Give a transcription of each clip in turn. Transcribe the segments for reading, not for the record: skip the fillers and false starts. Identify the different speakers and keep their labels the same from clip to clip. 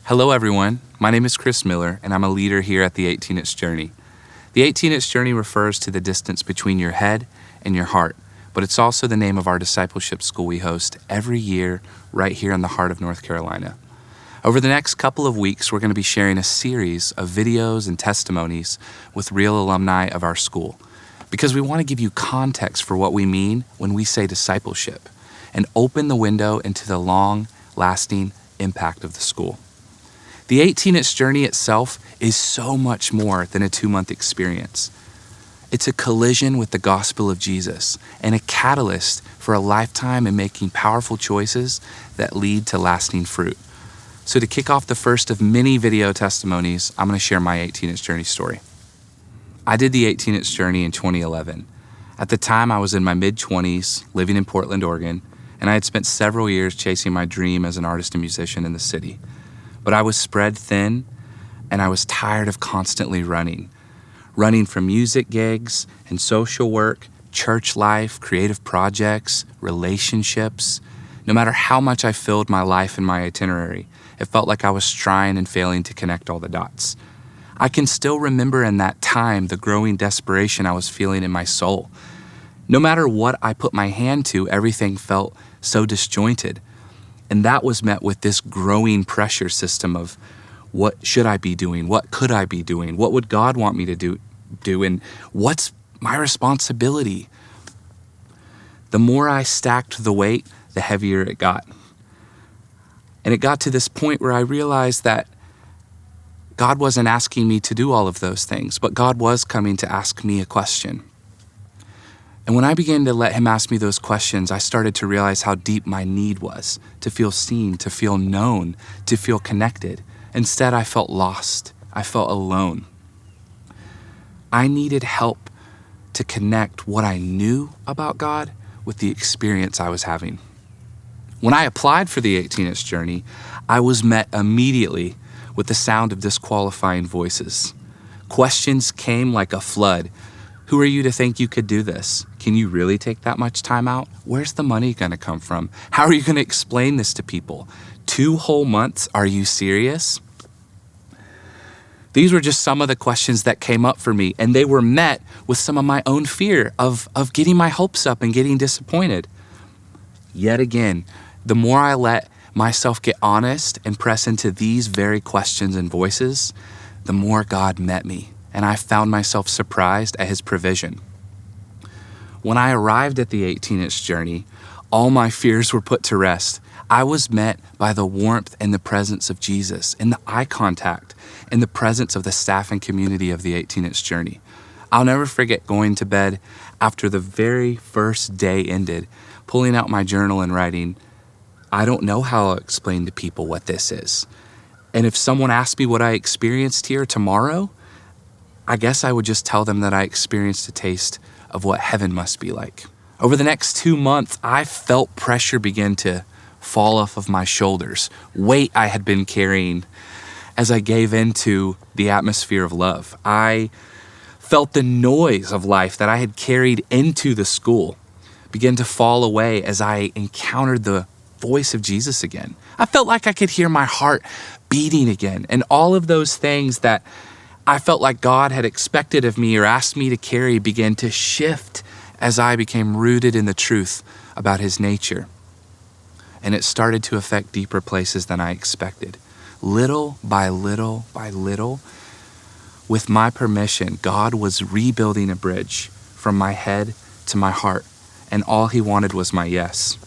Speaker 1: Hello everyone, my name is Chris Miller and I'm a leader here at the 18-Inch Journey. The 18-Inch Journey refers to the distance between your head and your heart, but it's also the name of our discipleship school we host every year right here in the heart of North Carolina. Over the next couple of weeks, we're going to be sharing a series of videos and testimonies with real alumni of our school, because we want to give you context for what we mean when we say discipleship and open the window into the long-lasting impact of the school. The 18-Inch Journey itself is so much more than a 2-month experience. It's a collision with the gospel of Jesus and a catalyst for a lifetime in making powerful choices that lead to lasting fruit. So to kick off the first of many video testimonies, I'm going to share my 18-Inch Journey story. I did the 18-Inch Journey in 2011. At the time, I was in my mid-20s, living in Portland, Oregon, and I had spent several years chasing my dream as an artist and musician in the city. But I was spread thin, and I was tired of constantly running from music gigs and social work, church life, creative projects, relationships. No matter how much I filled my life and my itinerary, it felt like I was trying and failing to connect all the dots. I can still remember in that time the growing desperation I was feeling in my soul. No matter what I put my hand to, everything felt so disjointed. And that was met with this growing pressure system of what should I be doing? What could I be doing? What would God want me to do? And what's my responsibility? The more I stacked the weight, the heavier it got. And it got to this point where I realized that God wasn't asking me to do all of those things, but God was coming to ask me a question. And when I began to let him ask me those questions, I started to realize how deep my need was to feel seen, to feel known, to feel connected. Instead, I felt lost. I felt alone. I needed help to connect what I knew about God with the experience I was having. When I applied for the 18-Inch Journey, I was met immediately with the sound of disqualifying voices. Questions came like a flood. Who are you to think you could do this? Can you really take that much time out? Where's the money going to come from? How are you going to explain this to people? 2 whole months? Are you serious? These were just some of the questions that came up for me, and they were met with some of my own fear of getting my hopes up and getting disappointed. Yet again, the more I let myself get honest and press into these very questions and voices, the more God met me. And I found myself surprised at his provision. When I arrived at the 18-Inch Journey, all my fears were put to rest. I was met by the warmth and the presence of Jesus, and the eye contact, and the presence of the staff and community of the 18-Inch Journey. I'll never forget going to bed after the very first day ended, pulling out my journal and writing, I don't know how I'll explain to people what this is. And if someone asked me what I experienced here tomorrow, I guess I would just tell them that I experienced a taste of what heaven must be like. Over the next 2 months, I felt pressure begin to fall off of my shoulders, weight I had been carrying as I gave into the atmosphere of love. I felt the noise of life that I had carried into the school begin to fall away as I encountered the voice of Jesus again. I felt like I could hear my heart beating again, and all of those things that I felt like God had expected of me or asked me to carry began to shift as I became rooted in the truth about his nature. And it started to affect deeper places than I expected. Little by little by little, with my permission, God was rebuilding a bridge from my head to my heart, and all he wanted was my yes.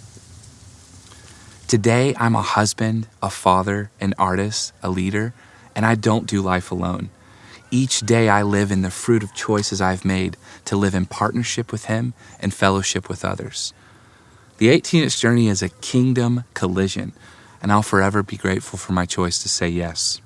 Speaker 1: Today, I'm a husband, a father, an artist, a leader, and I don't do life alone. Each day I live in the fruit of choices I've made to live in partnership with him and fellowship with others. The 18-Inch Journey is a kingdom collision, and I'll forever be grateful for my choice to say yes.